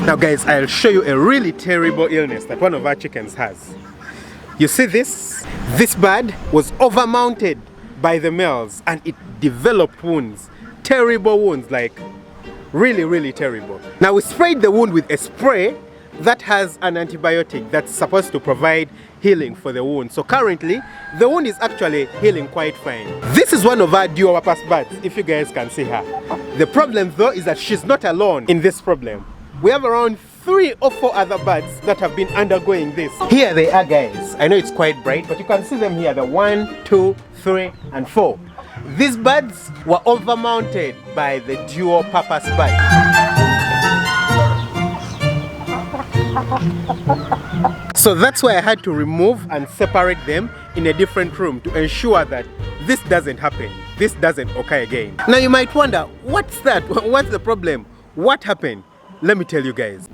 Now guys, I'll show you a really terrible illness that one of our chickens has. You see this? This bird was overmounted by the males and it developed wounds. Terrible wounds, like really terrible. Now we sprayed the wound with a spray that has an antibiotic that's supposed to provide healing for the wound. So currently, the wound is actually healing quite fine. This is one of our dual-purpose birds, if you guys can see her. The problem though is that she's not alone in this problem. We have around 3 or 4 other birds that have been undergoing this. Here they are, guys. I know it's quite bright, but you can see them here, the 1, 2, 3, and 4. These birds were overmounted by the dual-purpose bird. So that's why I had to remove and separate them in a different room to ensure that this doesn't happen. This doesn't occur again. Now you might wonder, what's that? What's the problem? What happened? Let me tell you guys.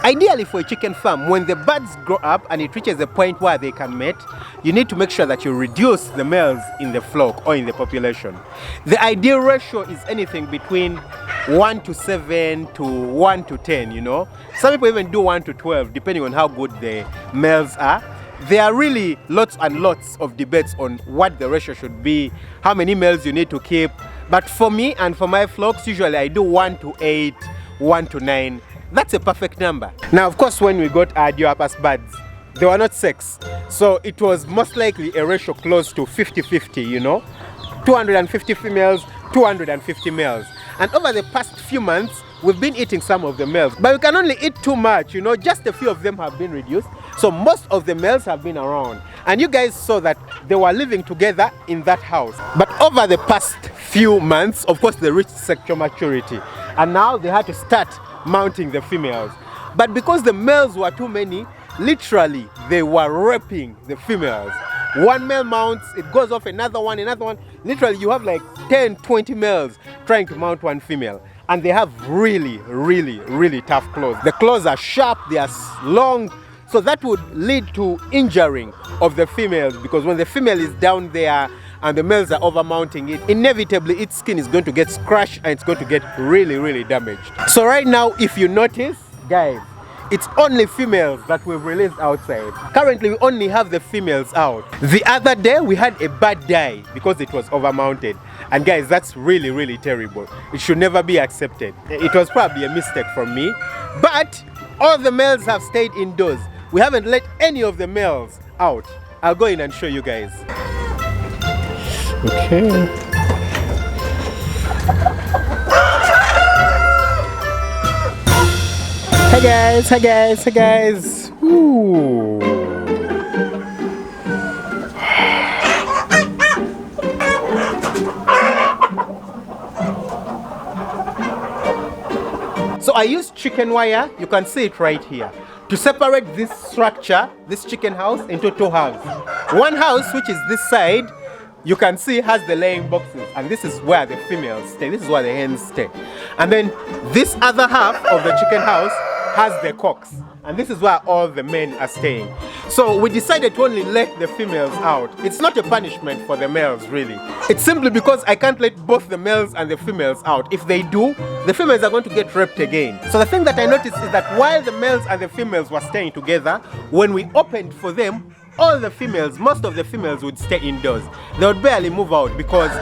Ideally for a chicken farm, when the birds grow up and it reaches a point where they can mate, you need to make sure that you reduce the males in the flock or in the population. The ideal ratio is anything between 1 to 7 to 1 to 10, you know. Some people even do 1 to 12, depending on how good the males are. There are really lots and lots of debates on what the ratio should be, how many males you need to keep. But for me and for my flocks, usually I do 1 to 8, 1 to 9. That's a perfect number. Now, of course, when we got our dual-purpose birds, they were not sex. So it was most likely a ratio close to 50-50, you know. 250 females, 250 males. And over the past few months, we've been eating some of the males. But we can only eat too much, you know. Just a few of them have been reduced. So most of the males have been around. And you guys saw that they were living together in that house. But over the past few months, of course, they reached sexual maturity. And now they had to start mounting the females. But because the males were too many, literally they were raping the females. One male mounts, it goes off another one. Literally you have like 10, 20 males trying to mount one female. And they have really tough claws. The claws are sharp, they are long. So that would lead to injuring of the females, because when the female is down there and the males are overmounting it, inevitably its skin is going to get scratched and it's going to get really damaged. So right now, if you notice, guys, it's only females that we've released outside. Currently, we only have the females out. The other day, we had a bird die because it was overmounted. And guys, that's really terrible. It should never be accepted. It was probably a mistake from me. But all the males have stayed indoors. We haven't let any of the males out. I'll go in and show you guys. Okay. Hi guys. Ooh. So I used chicken wire, you can see it right here, to separate this structure, this chicken house, into 2 halves. One house, which is this side, you can see has the laying boxes, and this is where the females stay, this is where the hens stay. And then this other half of the chicken house has the cocks, and this is where all the men are staying. So we decided to only let the females out. It's not a punishment for the males, really. It's simply because I can't let both the males and the females out. If they do, the females are going to get raped again. So the thing that I noticed is that while the males and the females were staying together, when we opened for them, all the females, most of the females would stay indoors. They would barely move out because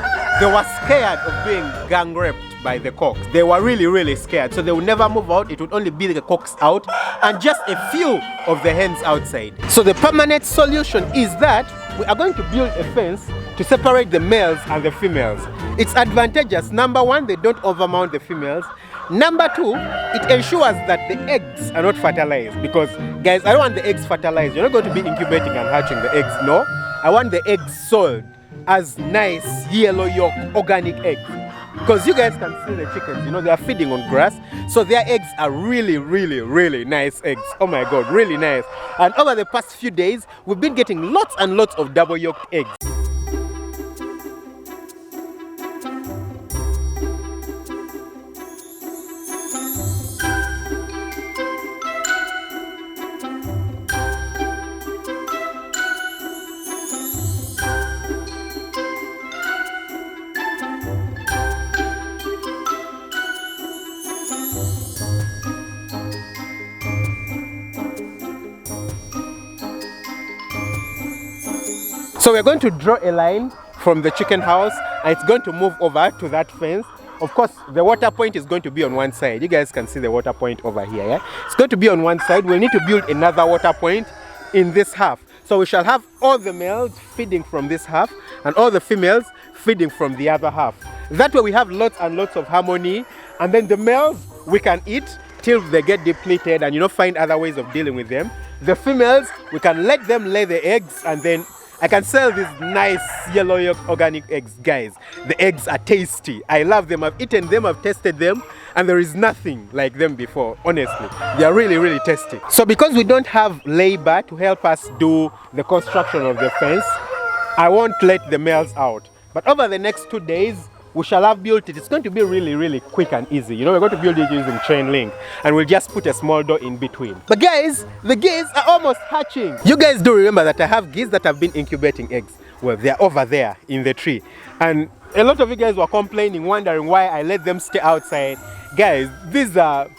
they were scared of being gang raped by the cocks. They were really scared, so they would never move out. It would only be the cocks out and just a few of the hens outside. So the permanent solution is that we are going to build a fence to separate the males and the females. It's advantageous. Number one, they don't overmount the females. Number two, it ensures that the eggs are not fertilized, because guys, I don't want the eggs fertilized. You're not going to be incubating and hatching the eggs, no. I want the eggs sold as nice yellow yolk organic eggs, because you guys can see the chickens, you know, they are feeding on grass, so their eggs are really nice eggs. Oh my god, really nice. And over the past few days, we've been getting lots and lots of double yolked eggs. So we're going to draw a line from the chicken house and it's going to move over to that fence. Of course, the water point is going to be on one side. You guys can see the water point over here, yeah? It's going to be on one side. We'll need to build another water point in this half. So we shall have all the males feeding from this half and all the females feeding from the other half. That way we have lots and lots of harmony, and then the males we can eat till they get depleted and, you know, find other ways of dealing with them. The females, we can let them lay the eggs, and then I can sell these nice yellow yolk organic eggs, guys. The eggs are tasty. I love them. I've eaten them, I've tested them, and there is nothing like them before, honestly. They are really, really tasty. So because we don't have labor to help us do the construction of the fence, I won't let the males out. But over the next 2 days, we shall have built it. It's going to be really, really quick and easy. You know, we're going to build it using chain link, and we'll just put a small door in between. But guys, the geese are almost hatching. You guys do remember that I have geese that have been incubating eggs. Well, they're over there in the tree. And a lot of you guys were complaining, wondering why I let them stay outside. Guys, these are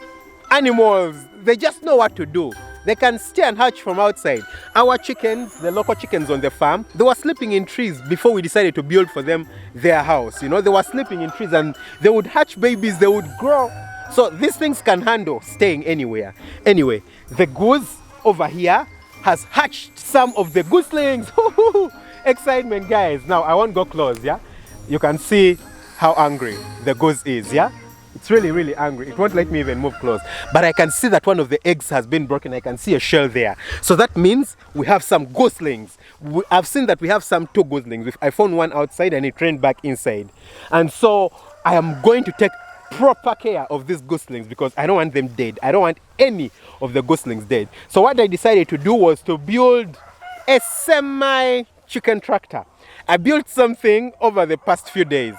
animals. They just know what to do. They can stay and hatch from outside. Our chickens, the local chickens on the farm, they were sleeping in trees before we decided to build for them their house. You know, they were sleeping in trees and they would hatch babies, they would grow. So these things can handle staying anywhere. Anyway, the goose over here has hatched some of the gooselings. Excitement, guys. Now I won't go close, yeah? You can see how angry the goose is, yeah? It's really, really angry. It won't let me even move close. But I can see that one of the eggs has been broken. I can see a shell there. So that means we have some goslings. I've seen that we have some 2 goslings. I found one outside and it ran back inside. And so I am going to take proper care of these goslings because I don't want them dead. I don't want any of the goslings dead. So what I decided to do was to build a semi-chicken tractor. I built something over the past few days.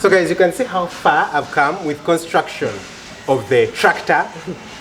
So guys, you can see how far I've come with construction of the tractor.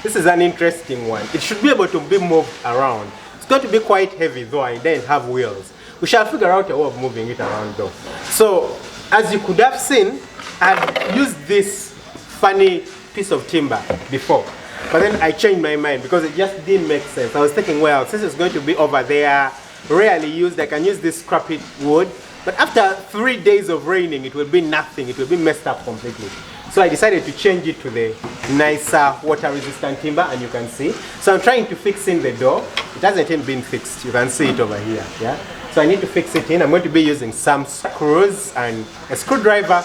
This is an interesting one. It should be able to be moved around. It's going to be quite heavy though, and then have wheels. We shall figure out a way of moving it around though. So, as you could have seen, I've used this funny piece of timber before. But then I changed my mind because it just didn't make sense. I was thinking, well, since it's going to be over there, rarely used, I can use this scrappy wood. But after 3 days of raining, it will be nothing. It will be messed up completely. So I decided to change it to the nicer water-resistant timber, and you can see. So I'm trying to fix in the door. It hasn't even been fixed. You can see it over here. Yeah. So I need to fix it in. I'm going to be using some screws and a screwdriver.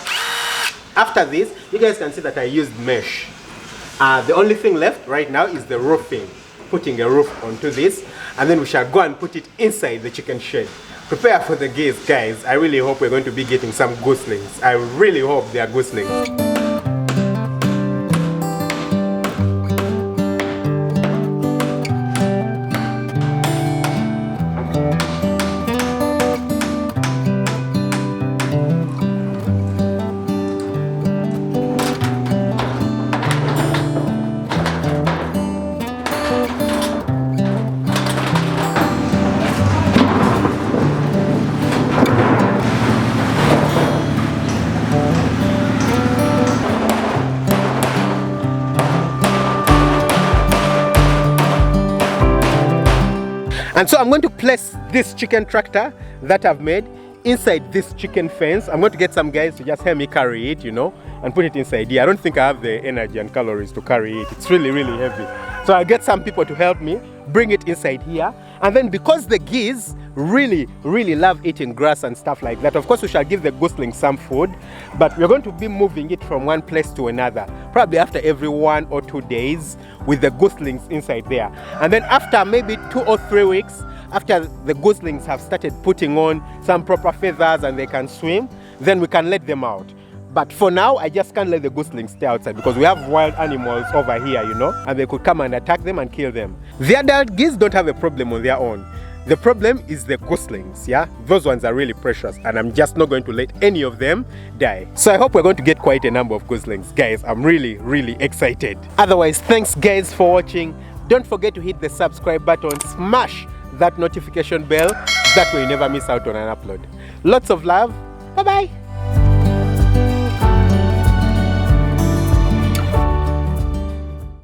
After this, you guys can see that I used mesh. The only thing left right now is the roofing. Putting a roof onto this, and then we shall go and put it inside the chicken shed. Prepare for the geese, guys. I really hope we're going to be getting some goslings. I really hope they are goslings. And so I'm going to place this chicken tractor that I've made inside this chicken fence. I'm going to get some guys to just help me carry it, you know, and put it inside here. I don't think I have the energy and calories to carry it. It's really, really heavy. So I'll get some people to help me bring it inside here. And then because the geese really, really love eating grass and stuff like that, of course we shall give the goslings some food, but we're going to be moving it from one place to another, probably after every 1 or 2 days with the goslings inside there. And then after maybe 2 or 3 weeks, after the goslings have started putting on some proper feathers and they can swim, then we can let them out. But for now, I just can't let the goslings stay outside because we have wild animals over here, you know, and they could come and attack them and kill them. The adult geese don't have a problem on their own. The problem is the goslings, yeah? Those ones are really precious and I'm just not going to let any of them die. So I hope we're going to get quite a number of goslings. Guys, I'm really, really excited. Otherwise, thanks guys for watching. Don't forget to hit the subscribe button, smash that notification bell. That way you never miss out on an upload. Lots of love. Bye-bye.